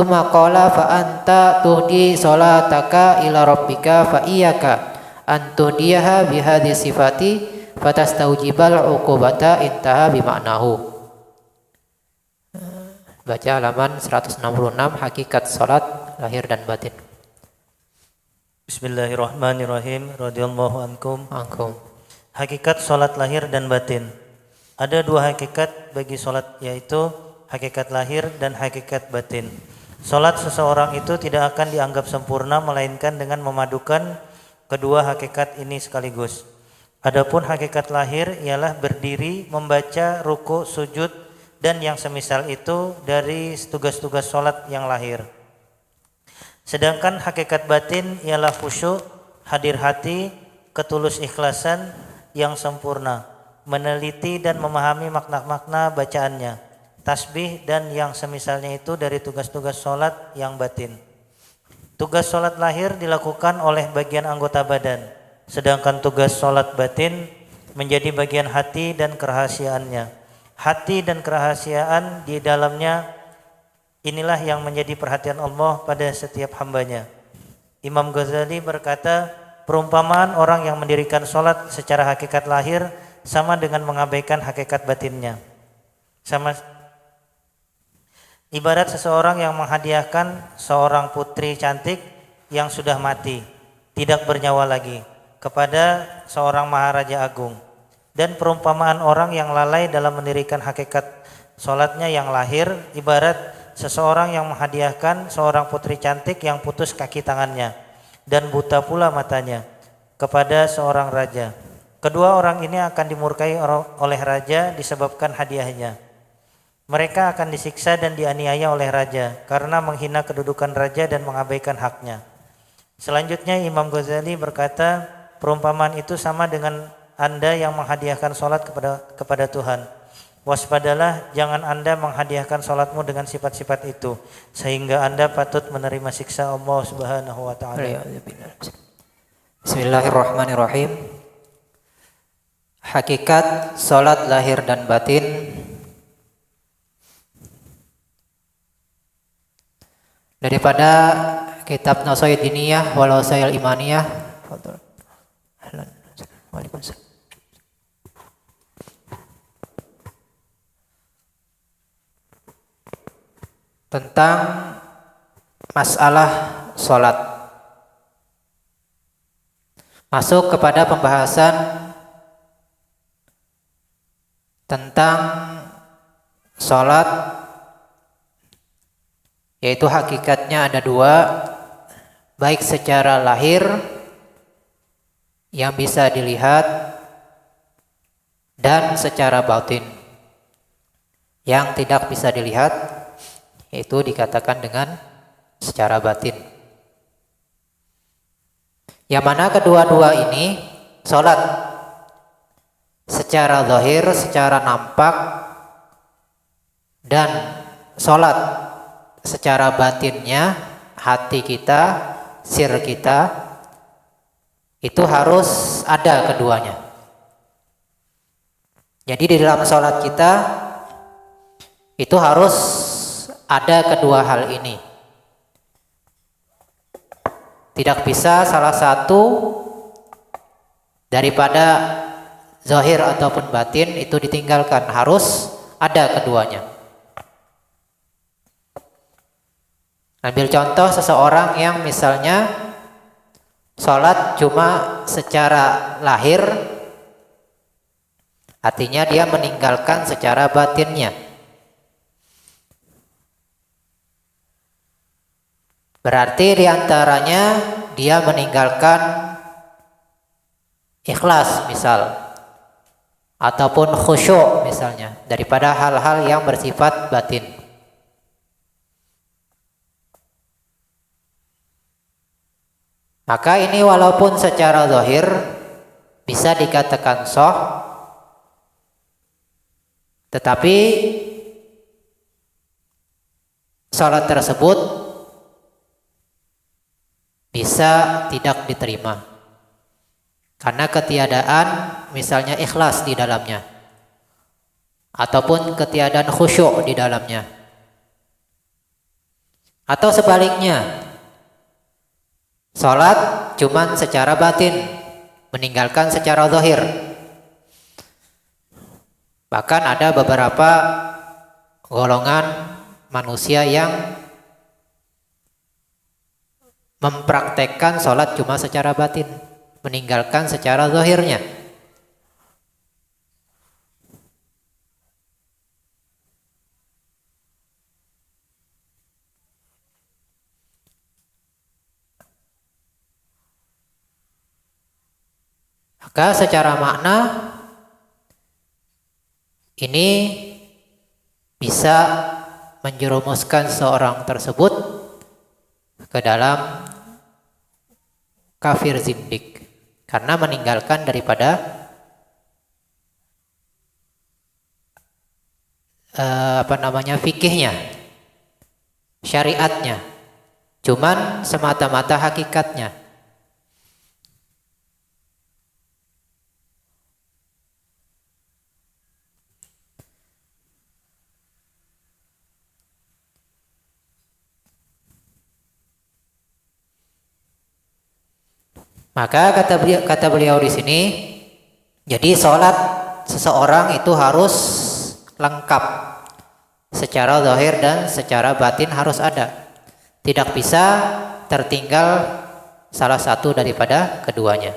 Tsumma qala fa anta tuhdi salataka ila rabbika fa iyyaka an tuhdiyaha bihadhi sifati fatastawjibal uqubata intaha bima'nahu. Baca halaman 166 hakikat salat lahir dan batin. Bismillahirrahmanirrahim. Radhiyallahu ankum. Hakikat salat lahir dan batin. Ada dua hakikat bagi salat, yaitu hakikat lahir dan hakikat batin. Salat seseorang itu tidak akan dianggap sempurna melainkan dengan memadukan kedua hakikat ini sekaligus. Adapun hakikat lahir ialah berdiri, membaca, ruku, sujud dan yang semisal itu dari tugas-tugas salat yang lahir. Sedangkan hakikat batin ialah khusyuk, hadir hati, ketulus ikhlasan yang sempurna, meneliti dan memahami makna-makna bacaannya, tasbih dan yang semisalnya itu dari tugas-tugas salat yang batin. Tugas salat lahir dilakukan oleh bagian anggota badan, sedangkan tugas salat batin menjadi bagian hati dan kerahasiaannya. Hati dan kerahasiaan di dalamnya inilah yang menjadi perhatian Allah pada setiap hambanya. Imam Ghazali berkata, perumpamaan orang yang mendirikan salat secara hakikat lahir sama dengan mengabaikan hakikat batinnya. Ibarat seseorang yang menghadiahkan seorang putri cantik yang sudah mati, tidak bernyawa lagi, kepada seorang maharaja agung. Dan perumpamaan orang yang lalai dalam mendirikan hakikat salatnya yang lahir ibarat seseorang yang menghadiahkan seorang putri cantik yang putus kaki tangannya dan buta pula matanya kepada seorang raja. Kedua orang ini akan dimurkai oleh raja disebabkan hadiahnya. Mereka akan disiksa dan dianiaya oleh raja karena menghina kedudukan raja dan mengabaikan haknya. Selanjutnya Imam Ghazali berkata, perumpamaan itu sama dengan Anda yang menghadiahkan salat kepada Tuhan. Waspadalah, jangan Anda menghadiahkan salatmu dengan sifat-sifat itu sehingga Anda patut menerima siksa Allah Subhanahu wa taala. Bismillahirrahmanirrahim. Hakikat salat lahir dan batin. Daripada kitab Nasaih Diniyah wal Wasail Imaniyah. Waalaikumsalam. Tentang masalah salat. Masuk kepada pembahasan tentang salat, yaitu hakikatnya ada dua, baik secara lahir yang bisa dilihat dan secara batin yang tidak bisa dilihat, yaitu dikatakan dengan secara batin. Yang mana kedua-dua ini, salat secara zahir, secara nampak, dan salat secara batinnya, hati kita, sir kita, itu harus ada keduanya. Jadi di dalam salat kita itu harus ada kedua hal ini. Tidak bisa salah satu daripada zahir ataupun batin itu ditinggalkan, harus ada keduanya. Ambil contoh seseorang yang misalnya salat cuma secara lahir, artinya dia meninggalkan secara batinnya. Berarti diantaranya dia meninggalkan ikhlas misal, ataupun khusyuk misalnya, daripada hal-hal yang bersifat batin. Maka ini walaupun secara zahir bisa dikatakan sah, tetapi salat tersebut bisa tidak diterima karena ketiadaan misalnya ikhlas di dalamnya ataupun ketiadaan khusyuk di dalamnya Atau sebaliknya, sholat cuman secara batin, meninggalkan secara zahir. Bahkan ada beberapa golongan manusia yang mempraktekkan sholat cuma secara batin, meninggalkan secara zahirnya. Maka secara makna ini bisa menjerumuskan seorang tersebut ke dalam kafir zindik, karena meninggalkan daripada fikihnya, syariatnya, cuman semata-mata hakikatnya. Maka kata beliau di sini, jadi sholat seseorang itu harus lengkap secara zahir dan secara batin, harus ada. Tidak bisa tertinggal salah satu daripada keduanya.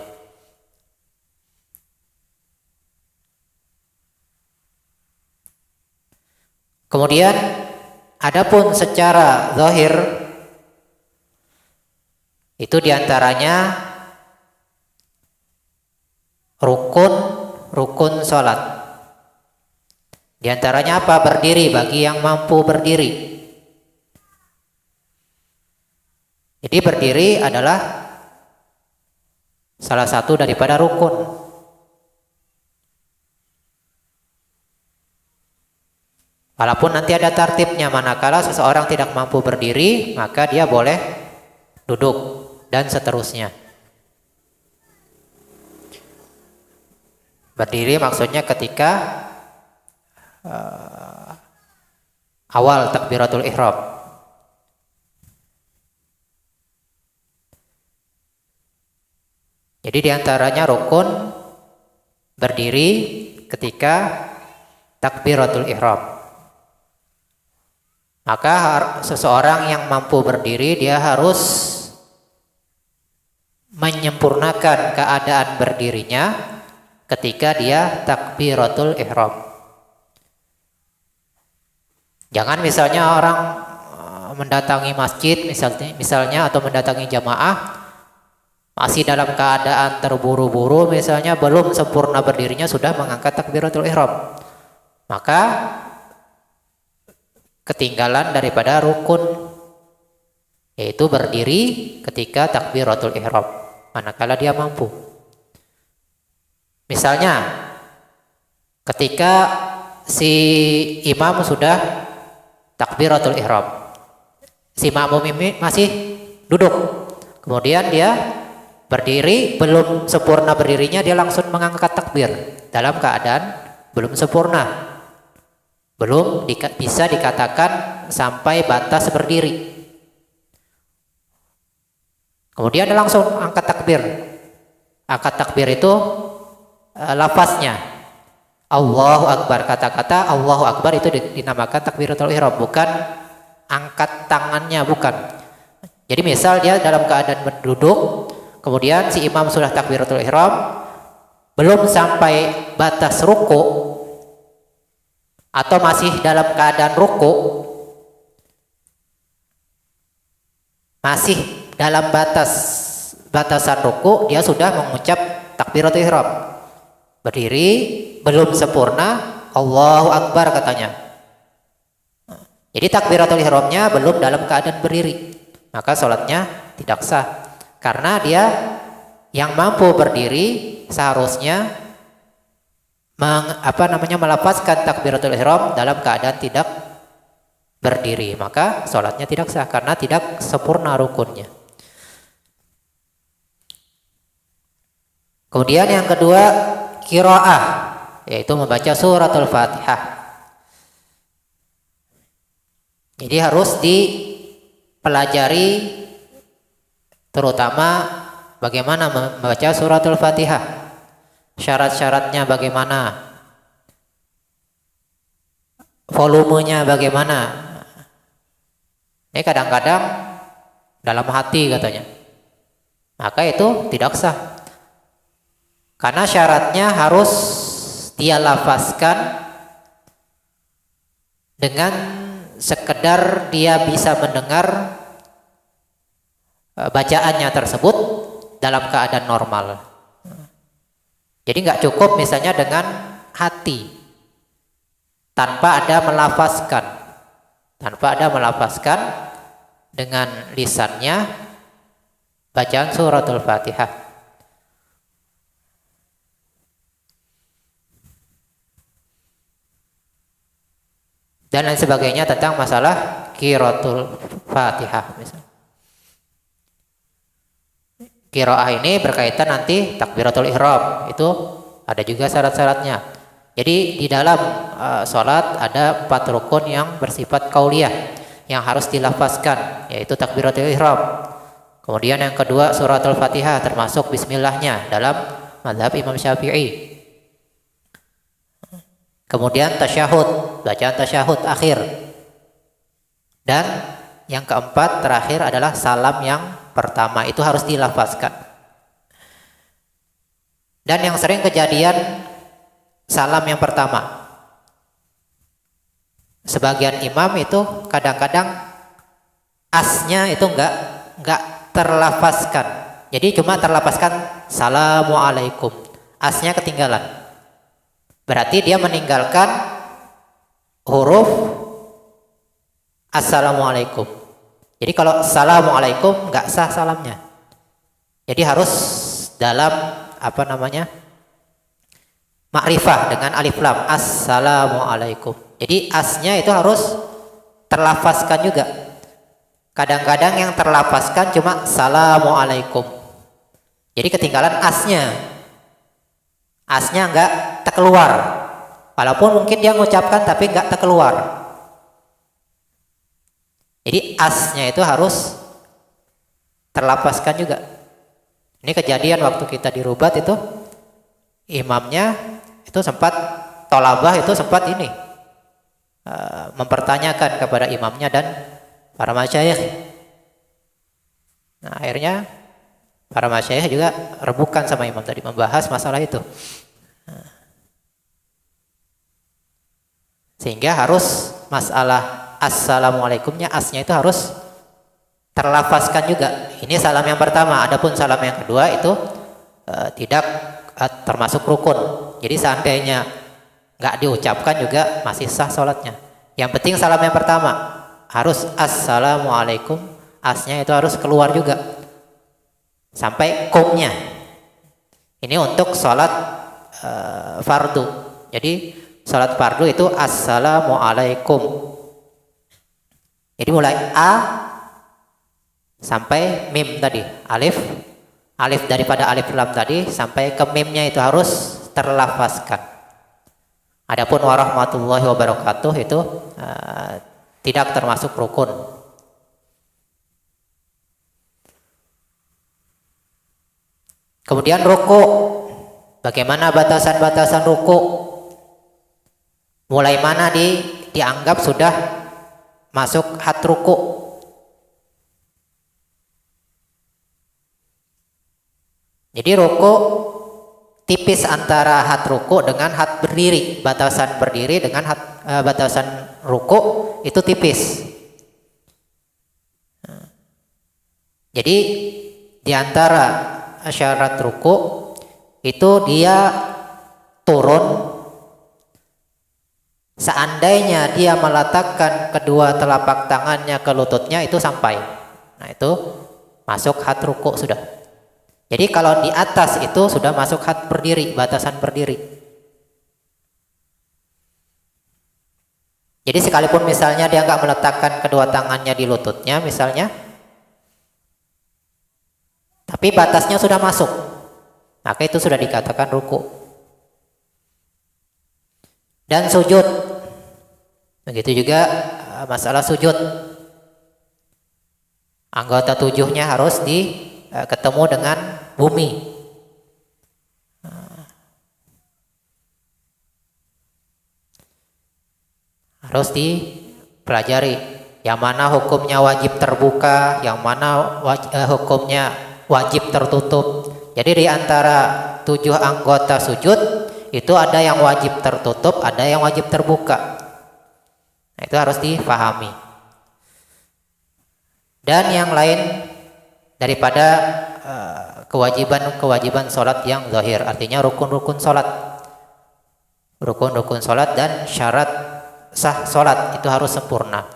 Kemudian adapun secara zahir itu diantaranya rukun sholat. Di antaranya apa? Berdiri, bagi yang mampu berdiri. Jadi berdiri adalah salah satu daripada rukun. Walaupun nanti ada tartibnya, manakala seseorang tidak mampu berdiri, maka dia boleh duduk dan seterusnya. Berdiri maksudnya ketika awal takbiratul ihram. Jadi diantaranya rukun berdiri ketika takbiratul ihram. Maka seseorang yang mampu berdiri, dia harus menyempurnakan keadaan berdirinya ketika dia takbiratul ihram. Jangan misalnya orang mendatangi masjid misalnya atau mendatangi jamaah masih dalam keadaan terburu-buru, misalnya belum sempurna berdirinya sudah mengangkat takbiratul ihram, maka ketinggalan daripada rukun, yaitu berdiri ketika takbiratul ihram manakala dia mampu. Misalnya ketika si imam sudah takbiratul ihram, si makmum ini masih duduk, kemudian dia berdiri, belum sempurna berdirinya, dia langsung mengangkat takbir dalam keadaan belum sempurna, belum bisa dikatakan sampai batas berdiri. Kemudian dia langsung angkat takbir. Angkat takbir itu lafaznya Allahu Akbar, kata-kata Allahu Akbar itu dinamakan takbiratul ihram, bukan angkat tangannya, bukan. Jadi misal dia dalam keadaan berduduk, kemudian si imam sudah takbiratul ihram, belum sampai batas ruku atau masih dalam keadaan ruku, masih dalam batasan ruku, dia sudah mengucap takbiratul ihram. Berdiri, belum sempurna, Allahu Akbar katanya. Jadi takbiratul ihramnya belum dalam keadaan berdiri, maka sholatnya tidak sah. Karena dia yang mampu berdiri seharusnya melafazkan takbiratul ihram dalam keadaan tidak berdiri, maka sholatnya tidak sah karena tidak sempurna rukunnya. Kemudian yang kedua, qiraah, yaitu membaca suratul Fatihah. Jadi harus pelajari terutama bagaimana membaca suratul Fatihah. Syarat-syaratnya bagaimana, volumenya bagaimana. Ini kadang-kadang dalam hati katanya, maka itu tidak sah, karena syaratnya harus dia lafazkan dengan sekedar dia bisa mendengar bacaannya tersebut dalam keadaan normal. Jadi nggak cukup misalnya dengan hati tanpa ada melafazkan dengan lisannya bacaan suratul Fatihah. Dan lain sebagainya tentang masalah qiraatul Fatihah misalnya. Qiraah ini berkaitan nanti takbiratul ihram, itu ada juga syarat-syaratnya. Jadi di dalam sholat ada 4 rukun yang bersifat qauliyah yang harus dilafazkan, yaitu takbiratul ihram. Kemudian yang kedua suratul Fatihah termasuk bismillahnya dalam mazhab Imam Syafi'i. Kemudian tasyahud, bacaan tasyahud akhir. Dan yang keempat terakhir adalah salam yang pertama, itu harus dilafazkan. Dan yang sering kejadian salam yang pertama, sebagian imam itu kadang-kadang asnya itu enggak terlafazkan. Jadi cuma terlafazkan Assalamualaikum, asnya ketinggalan. Berarti dia meninggalkan huruf Assalamualaikum. Jadi kalau Assalamualaikum nggak sah salamnya. Jadi harus dalam makrifah dengan alif lam, Assalamualaikum. Jadi asnya itu harus terlafazkan juga. Kadang-kadang yang terlafazkan cuma Assalamualaikum. Jadi ketinggalan asnya. Asnya nggak terkeluar. Walaupun mungkin dia mengucapkan tapi nggak terkeluar. Jadi asnya itu harus terlafazkan juga. Ini kejadian waktu kita di Rubat itu, imamnya itu sempat tolabah itu sempat ini mempertanyakan kepada imamnya dan para masyayikh. Nah, akhirnya para masyayikh juga rebukan sama imam tadi membahas masalah itu. Sehingga harus masalah Assalamualaikumnya asnya itu harus terlafazkan juga. Ini salam yang pertama. Adapun salam yang kedua itu tidak termasuk rukun. Jadi seandainya nggak diucapkan juga masih sah sholatnya. Yang penting salam yang pertama harus Assalamualaikum, asnya itu harus keluar juga sampai kumnya. Ini untuk sholat fardu. Jadi sholat fardu itu Assalamualaikum. Jadi mulai A sampai mim tadi, alif daripada alif lam tadi sampai ke mimnya itu harus terlafazkan. Adapun warahmatullahi wabarakatuh itu tidak termasuk rukun. Kemudian ruku, bagaimana batasan-batasan ruku? Mulai mana dianggap sudah masuk had ruku? Jadi ruku tipis antara had ruku dengan had berdiri. Batasan berdiri dengan batasan ruku itu tipis. Jadi diantara syarat ruku itu dia turun seandainya dia meletakkan kedua telapak tangannya ke lututnya itu sampai. Nah itu masuk had ruku sudah. Jadi kalau di atas itu sudah masuk had berdiri, batasan berdiri. Jadi sekalipun misalnya dia nggak meletakkan kedua tangannya di lututnya misalnya, tapi batasnya sudah masuk, maka itu sudah dikatakan ruku. Dan sujud, begitu juga masalah sujud. Anggota 7-nya harus ketemu dengan bumi. Harus dipelajari yang mana hukumnya wajib terbuka, yang mana hukumnya wajib tertutup. Jadi di antara 7 anggota sujud itu ada yang wajib tertutup, ada yang wajib terbuka. Nah, itu harus difahami. Dan yang lain daripada kewajiban sholat yang zahir, artinya rukun-rukun sholat. Rukun-rukun sholat dan syarat sah sholat itu harus sempurna.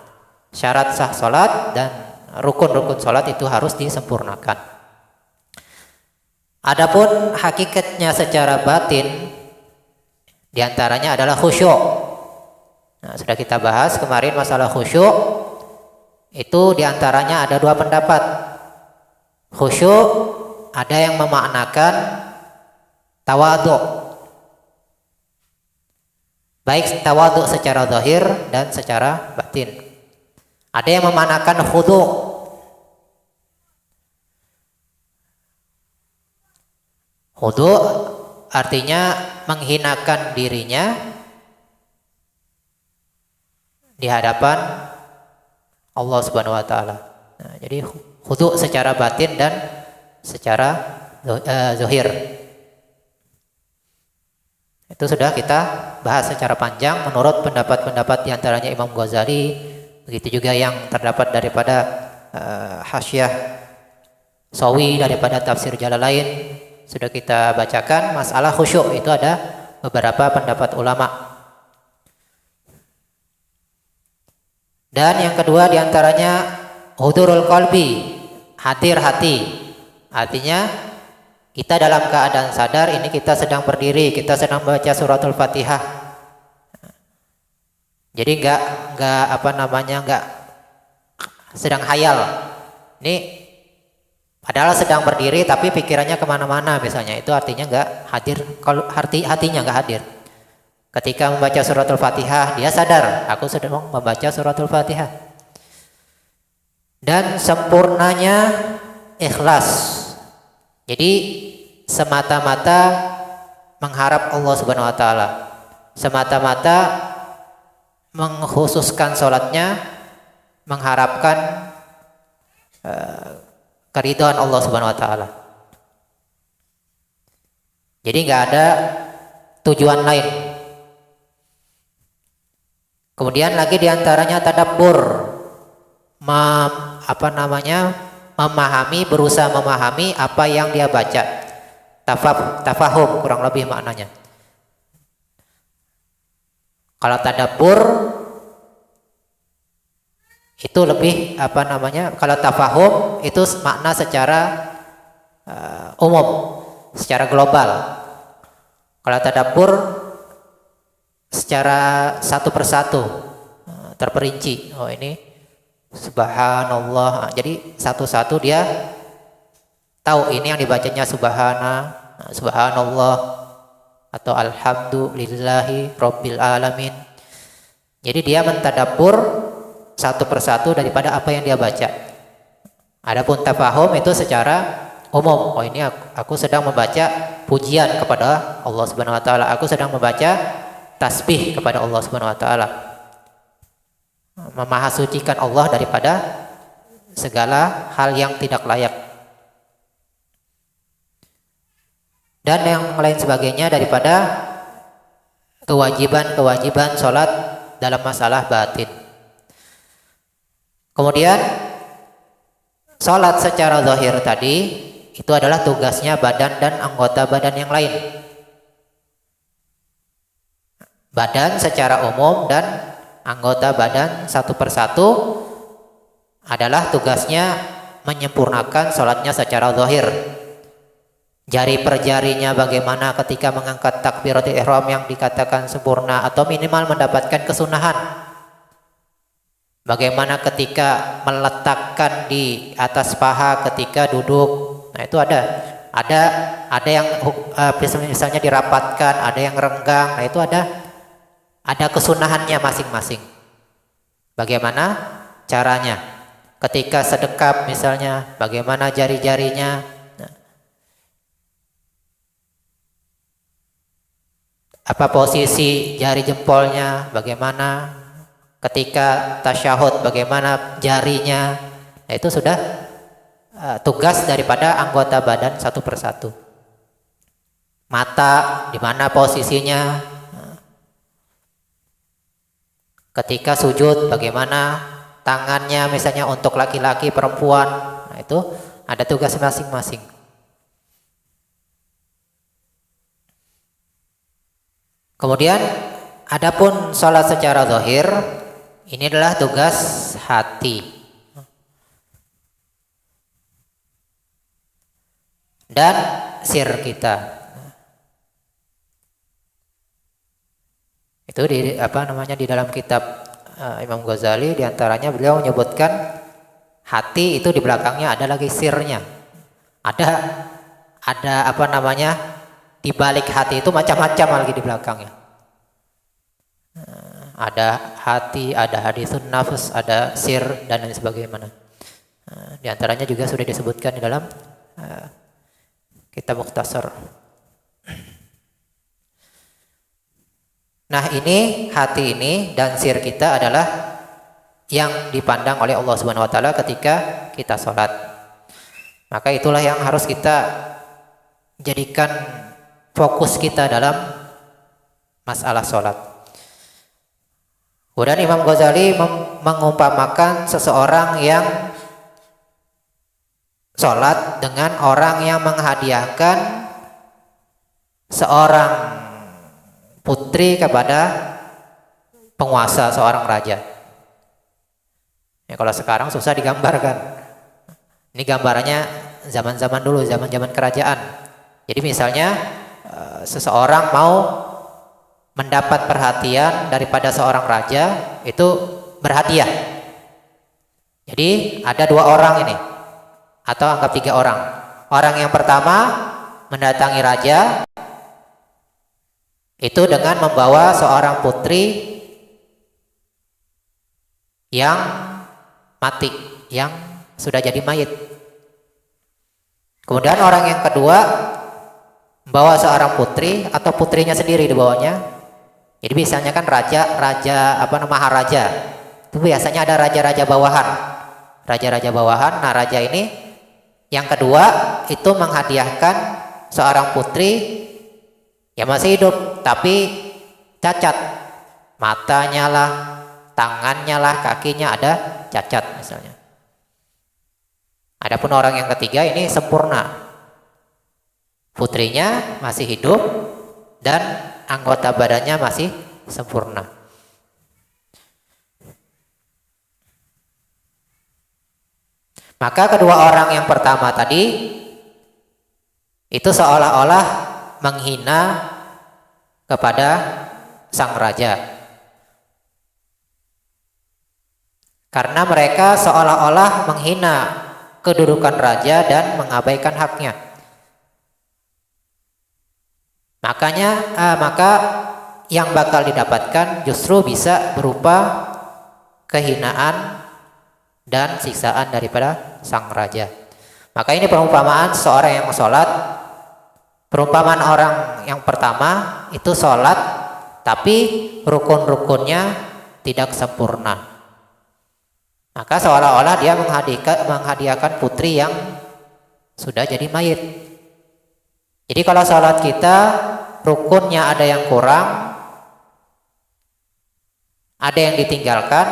Syarat sah sholat dan rukun-rukun sholat itu harus disempurnakan. Adapun hakikatnya secara batin diantaranya adalah khusyuk. Nah, sudah kita bahas kemarin masalah khusyuk. Itu diantaranya ada 2 pendapat. Khusyuk ada yang memaknakan tawadhu, baik tawadhu secara zahir dan secara batin. Ada yang memaknakan khudu'. Khudu' artinya menghinakan dirinya di hadapan Allah Subhanahu wa taala. Nah, jadi khudu' secara batin dan secara zahir. Itu sudah kita bahas secara panjang menurut pendapat-pendapat diantaranya Imam Ghazali, begitu juga yang terdapat daripada Hasyiah Sawi daripada tafsir Jalalain. Sudah kita bacakan masalah khusyuk itu ada beberapa pendapat ulama. Dan yang kedua diantaranya hudurul qalbi, hadir hati. Artinya kita dalam keadaan sadar ini kita sedang berdiri, kita sedang membaca suratul Fatihah. Jadi enggak sedang hayal. Ini padahal sedang berdiri tapi pikirannya kemana-mana misalnya, itu artinya enggak hadir. Kalau hatinya enggak hadir. Ketika membaca suratul Fatihah dia sadar, aku sedang membaca suratul Fatihah. Dan sempurnanya ikhlas. Jadi semata-mata mengharap Allah Subhanahu wa taala. Semata-mata mengkhususkan sholatnya mengharapkan keridhaan Allah Subhanahu wa taala. Jadi enggak ada tujuan lain. Kemudian lagi diantaranya tadabbur, memahami, berusaha memahami apa yang dia baca. Tafahum kurang lebih maknanya. Kalau tadabbur itu lebih kalau tafahum itu makna secara umum, secara global. Kalau tadabbur secara satu persatu terperinci. Oh ini subhanallah. Jadi satu-satu dia tahu ini yang dibacanya subhanallah atau alhamdulillahi rabbil alamin. Jadi dia mentadabbur satu persatu daripada apa yang dia baca. Adapun tafahum itu secara umum. Oh ini aku sedang membaca pujian kepada Allah Subhanahu wa taala. Aku sedang membaca tasbih kepada Allah Subhanahu wa taala. Memahasucikan Allah daripada segala hal yang tidak layak. Dan yang lain sebagainya daripada kewajiban-kewajiban sholat dalam masalah batin. Kemudian sholat secara zahir tadi itu adalah tugasnya badan dan anggota badan yang lain. Badan secara umum dan anggota badan satu persatu adalah tugasnya menyempurnakan sholatnya secara zahir. Jari per jarinya bagaimana ketika mengangkat takbiratul ihram yang dikatakan sempurna atau minimal mendapatkan kesunahan. Bagaimana ketika meletakkan di atas paha ketika duduk. Nah itu ada yang misalnya dirapatkan, ada yang renggang. Nah itu ada kesunahannya masing-masing. Bagaimana caranya? ketika sedekap misalnya, bagaimana jari-jarinya. Nah, apa posisi jari jempolnya, bagaimana ketika tasyahud, bagaimana jarinya. Nah, itu sudah tugas daripada anggota badan satu persatu. Mata, di mana posisinya, ketika sujud, bagaimana tangannya misalnya untuk laki-laki, perempuan. Nah, itu ada tugas masing-masing. Kemudian adapun sholat secara zahir, ini adalah tugas hati dan sir kita. Itu di dalam kitab Imam Ghazali, diantaranya beliau menyebutkan hati itu di belakangnya ada lagi sirnya. Ada di balik hati itu macam-macam lagi di belakangnya. Ada hati, ada hadisun nafs, ada sir dan lain sebagainya. Di antaranya juga sudah disebutkan di dalam kitab Mukhtasar. Nah, ini hati ini dan sir kita adalah yang dipandang oleh Allah Subhanahu wa taala ketika kita sholat. Maka itulah yang harus kita jadikan fokus kita dalam masalah sholat. Kemudian Imam Ghazali mengumpamakan seseorang yang sholat dengan orang yang menghadiahkan seorang putri kepada penguasa, seorang raja. Ya, kalau sekarang susah digambarkan. Ini gambarannya zaman-zaman dulu, zaman-zaman kerajaan. Jadi misalnya seseorang mau mendapat perhatian daripada seorang raja, itu berhadiah. Jadi ada 2 orang ini, atau anggap 3 orang. Orang yang pertama mendatangi raja itu dengan membawa seorang putri yang mati, yang sudah jadi mayit. Kemudian orang yang kedua membawa seorang putri atau putrinya sendiri dibawanya. Jadi biasanya kan maharaja. Itu biasanya ada raja-raja bawahan. Raja-raja bawahan. Nah, raja ini yang kedua itu menghadiahkan seorang putri yang masih hidup tapi cacat, matanya lah, tangannya lah, kakinya ada cacat misalnya. Adapun orang yang ketiga ini sempurna, putrinya masih hidup dan anggota badannya masih sempurna. Maka kedua orang yang pertama tadi itu seolah-olah menghina kepada sang raja, karena mereka seolah-olah menghina kedudukan raja dan mengabaikan haknya. Maka yang bakal didapatkan justru bisa berupa kehinaan dan siksaan daripada sang raja. Maka ini perumpamaan seorang yang sholat. Perumpamaan orang yang pertama itu sholat tapi rukun-rukunnya tidak sempurna. Maka seolah-olah dia menghadiahkan putri yang sudah jadi mayit. Jadi kalau sholat kita rukunnya ada yang kurang, ada yang ditinggalkan,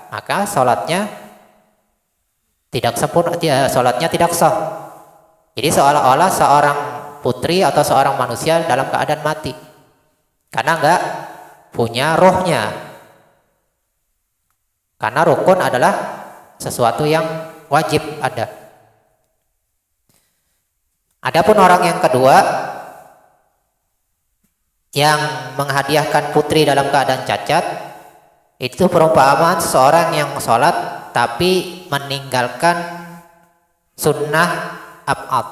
maka sholatnya tidak sempurna, sholatnya tidak sah. Jadi seolah-olah seorang putri atau seorang manusia dalam keadaan mati karena enggak punya rohnya. Karena rukun adalah sesuatu yang wajib ada. Adapun orang yang kedua yang menghadiahkan putri dalam keadaan cacat, itu perumpamaan seseorang yang sholat tapi meninggalkan sunnah ab'ad.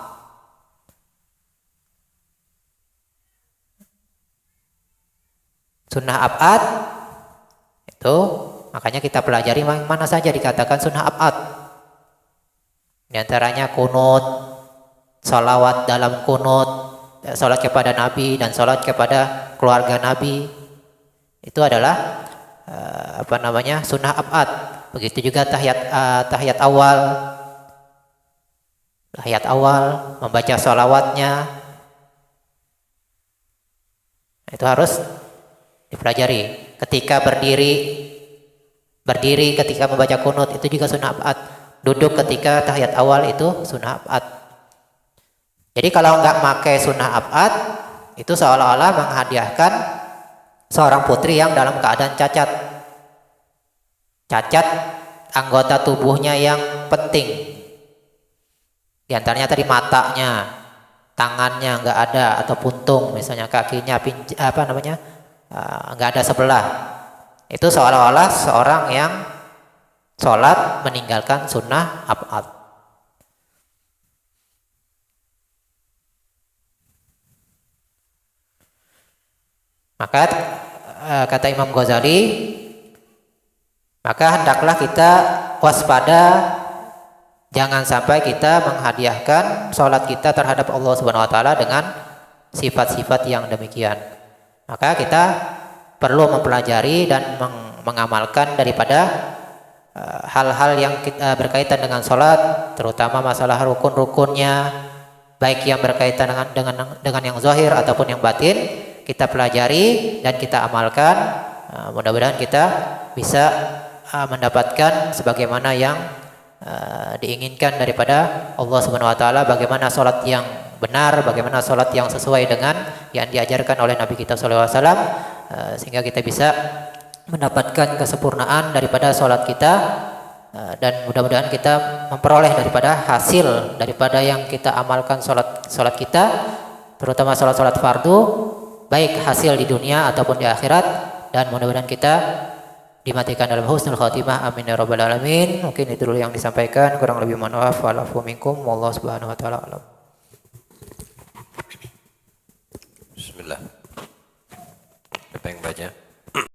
Sunnah ab'ad itu makanya kita pelajari mana saja dikatakan sunnah ab'ad. Di antaranya kunut, salawat dalam kunut, salat kepada Nabi dan salat kepada keluarga Nabi. Itu adalah sunnah abad. Begitu juga tahiyat awal. Tahiyat awal membaca salawatnya itu harus dipelajari. Ketika berdiri ketika membaca kunut itu juga sunnah abad. Duduk ketika tahiyat awal itu sunnah abad. Jadi kalau nggak pakai sunnah abad itu seolah-olah menghadiahkan seorang putri yang dalam keadaan cacat anggota tubuhnya yang penting. Di antaranya tadi matanya, tangannya nggak ada atau puntung, misalnya kakinya nggak ada sebelah. Itu seolah-olah seorang yang sholat meninggalkan sunnah abad. Maka kata Imam Ghazali, maka hendaklah kita waspada, jangan sampai kita menghadiahkan sholat kita terhadap Allah Subhanahu Wa Taala dengan sifat-sifat yang demikian. Maka kita perlu mempelajari dan mengamalkan daripada hal-hal yang berkaitan dengan sholat, terutama masalah rukun-rukunnya, baik yang berkaitan dengan yang zahir ataupun yang batin, kita pelajari dan kita amalkan. Mudah-mudahan kita bisa mendapatkan sebagaimana yang diinginkan daripada Allah Subhanahu Wa Taala, bagaimana sholat yang benar, bagaimana sholat yang sesuai dengan yang diajarkan oleh Nabi kita SAW, sehingga kita bisa mendapatkan kesempurnaan daripada sholat kita, dan mudah-mudahan kita memperoleh daripada hasil daripada yang kita amalkan sholat kita, terutama sholat fardu, baik hasil di dunia ataupun di akhirat, dan mudah-mudahan kita dimatikan dalam husnul khatimah. Amin ya rabbal alamin. Mungkin itu dulu yang disampaikan, kurang lebih mohon maaf. Wa'alafu minkum wallahu subhanahu wa ta'ala alam. Bismillah. Siapa yang baca?